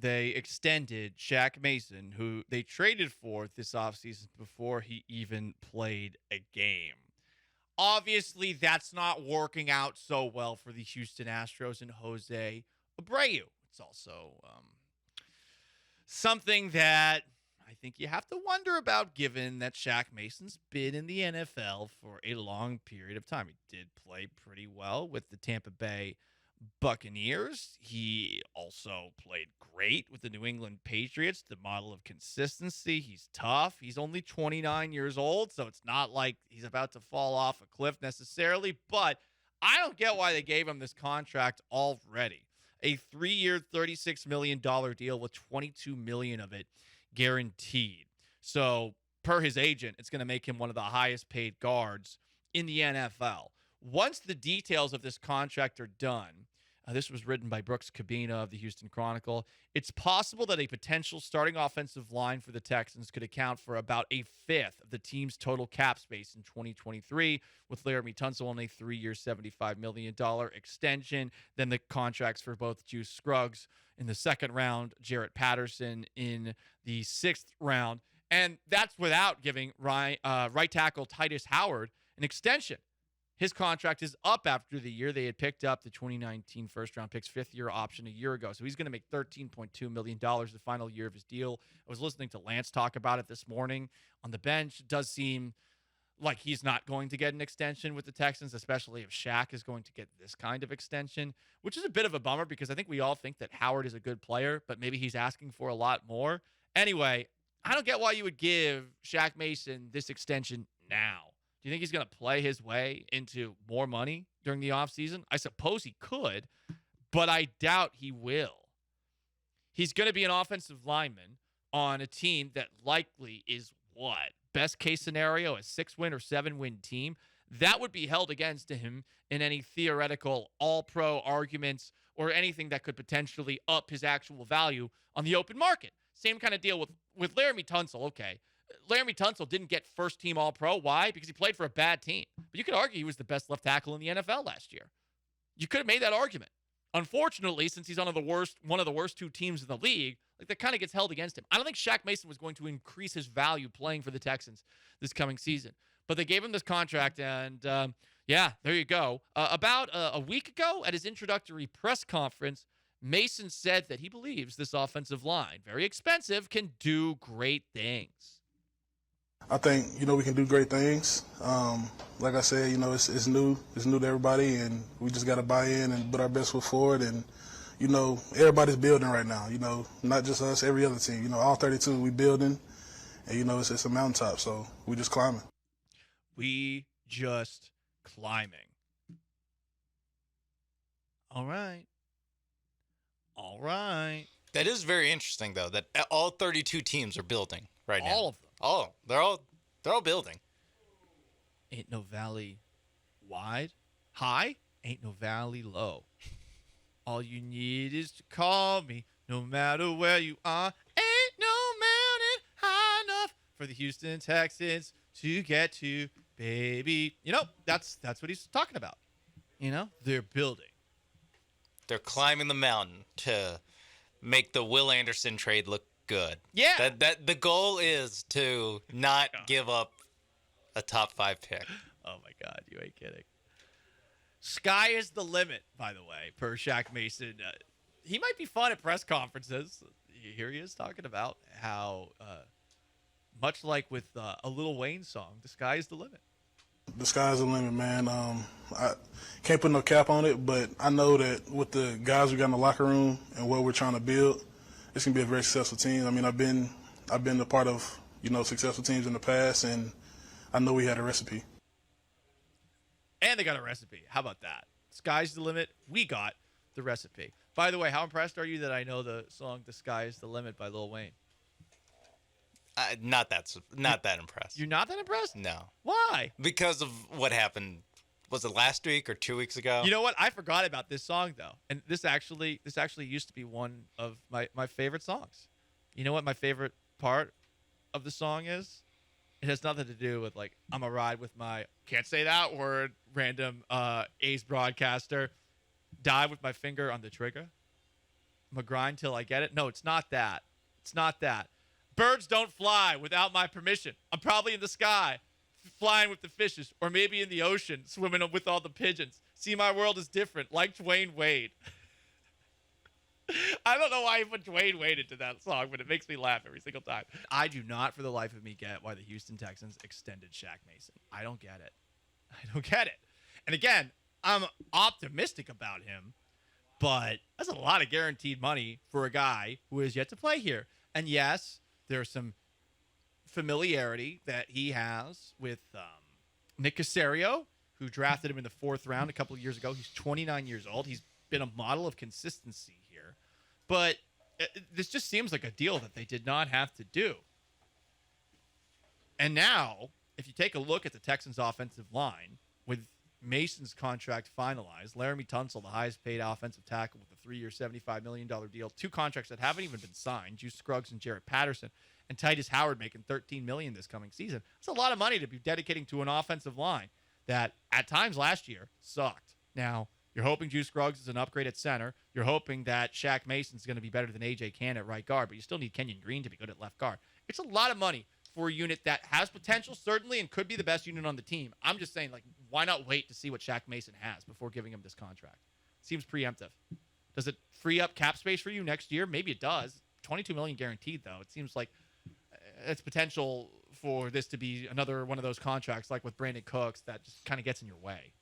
they extended Shaq Mason, who they traded for this offseason before he even played a game. Obviously, that's not working out so well for the Houston Astros and Jose Abreu. It's also something that I think you have to wonder about, given that Shaq Mason's been in the NFL for a long period of time. He did play pretty well with the Tampa Bay Buccaneers. He also played great with the New England Patriots, the model of consistency. He's tough. He's only 29 years old, so it's not like he's about to fall off a cliff necessarily, but I don't get why they gave him this contract already. A 3-year, $36 million deal with $22 million of it guaranteed. So per his agent, it's going to make him one of the highest paid guards in the NFL. Once the details of this contract are done, this was written by Brooks Cabina of the Houston Chronicle. It's possible that a potential starting offensive line for the Texans could account for about a fifth of the team's total cap space in 2023, with Laramie Tunsil on a 3-year, $75 million extension. Then the contracts for both Juice Scruggs in the second round, Jarrett Patterson in the sixth round. And that's without giving right tackle Titus Howard an extension. His contract is up after the year. They had picked up the 2019 first-round pick's fifth-year option a year ago. So he's going to make $13.2 million the final year of his deal. I was listening to Lance talk about it this morning on the bench. It does seem like he's not going to get an extension with the Texans, especially if Shaq is going to get this kind of extension, which is a bit of a bummer because I think we all think that Howard is a good player, but maybe he's asking for a lot more. Anyway, I don't get why you would give Shaq Mason this extension now. Do you think he's going to play his way into more money during the offseason? I suppose he could, but I doubt he will. He's going to be an offensive lineman on a team that likely is what? Best case scenario, a 6-win or 7-win team. That would be held against him in any theoretical all-pro arguments or anything that could potentially up his actual value on the open market. Same kind of deal with Laramie Tunsil. Okay. Laramie Tunsil didn't get first-team All-Pro. Why? Because he played for a bad team. But you could argue he was the best left tackle in the NFL last year. You could have made that argument. Unfortunately, since he's one of the worst two teams in the league, like that kind of gets held against him. I don't think Shaq Mason was going to increase his value playing for the Texans this coming season. But they gave him this contract, and there you go. About a week ago at his introductory press conference, Mason said that he believes this offensive line, very expensive, can do great things. I think, we can do great things. Like I said, it's new. It's new to everybody, and we just got to buy in and put our best foot forward. And, everybody's building right now, not just us, every other team. All 32, we building, and, it's a mountaintop, so we just climbing. We just climbing. All right. That is very interesting, though, that all 32 teams are building right now. All of them. Oh, they're all building. Ain't no valley high, ain't no valley low. All you need is to call me, no matter where you are. Ain't no mountain high enough for the Houston Texans to get to, baby. That's what he's talking about. They're building. They're climbing the mountain to make the Will Anderson trade look good. Yeah. That the goal is to not give up a top 5 pick. Oh my God, you ain't kidding. Sky is the limit, by the way, per Shaq Mason. He might be fun at press conferences. Here he is talking about how, much like with a Lil Wayne song, the sky is the limit. The sky's the limit, man. I can't put no cap on it, but I know that with the guys we got in the locker room and what we're trying to build, it's gonna be a very successful team. I mean, I've been a part of successful teams in the past, and I know we had a recipe. And they got a recipe. How about that? Sky's the limit. We got the recipe. By the way, how impressed are you that I know the song "The Sky Is the Limit" by Lil Wayne? Not that impressed. You're not that impressed? No. Why? Because of what happened. Was it last week or 2 weeks ago? You know what? I forgot about this song though, and this actually used to be one of my favorite songs. You know what my favorite part of the song is? It has nothing to do with like I'm a ride with my can't say that word random A's broadcaster. Die with my finger on the trigger. I'm going to grind till I get it. No, it's not that. It's not that. Birds don't fly without my permission. I'm probably in the sky, flying with the fishes, or maybe in the ocean, swimming with all the pigeons. See, my world is different, like Dwayne Wade. I don't know why he put Dwayne Wade into that song, but it makes me laugh every single time. I do not, for the life of me, get why the Houston Texans extended Shaq Mason. I don't get it. I don't get it. And again, I'm optimistic about him, but that's a lot of guaranteed money for a guy who has yet to play here. And yes, there's some familiarity that he has with Nick Caserio, who drafted him in the 4th round a couple of years ago. He's 29 years old. He's been a model of consistency here. But this just seems like a deal that they did not have to do. And now, if you take a look at the Texans' offensive line, with Mason's contract finalized, Laramie Tunsil, the highest paid offensive tackle with a 3-year, $75 million deal, 2 contracts that haven't even been signed, Juice Scruggs and Jarrett Patterson, and Titus Howard making $13 million this coming season. That's a lot of money to be dedicating to an offensive line that at times last year sucked. Now, you're hoping Juice Scruggs is an upgrade at center. You're hoping that Shaq Mason's going to be better than A.J. Cann at right guard, but you still need Kenyon Green to be good at left guard. It's a lot of money for a unit that has potential, certainly, and could be the best unit on the team. I'm just saying, like, why not wait to see what Shaq Mason has before giving him this contract? Seems preemptive. Does it free up cap space for you next year? Maybe it does. $22 million guaranteed, though. It seems like it's potential for this to be another one of those contracts, like with Brandon Cooks, that just kind of gets in your way.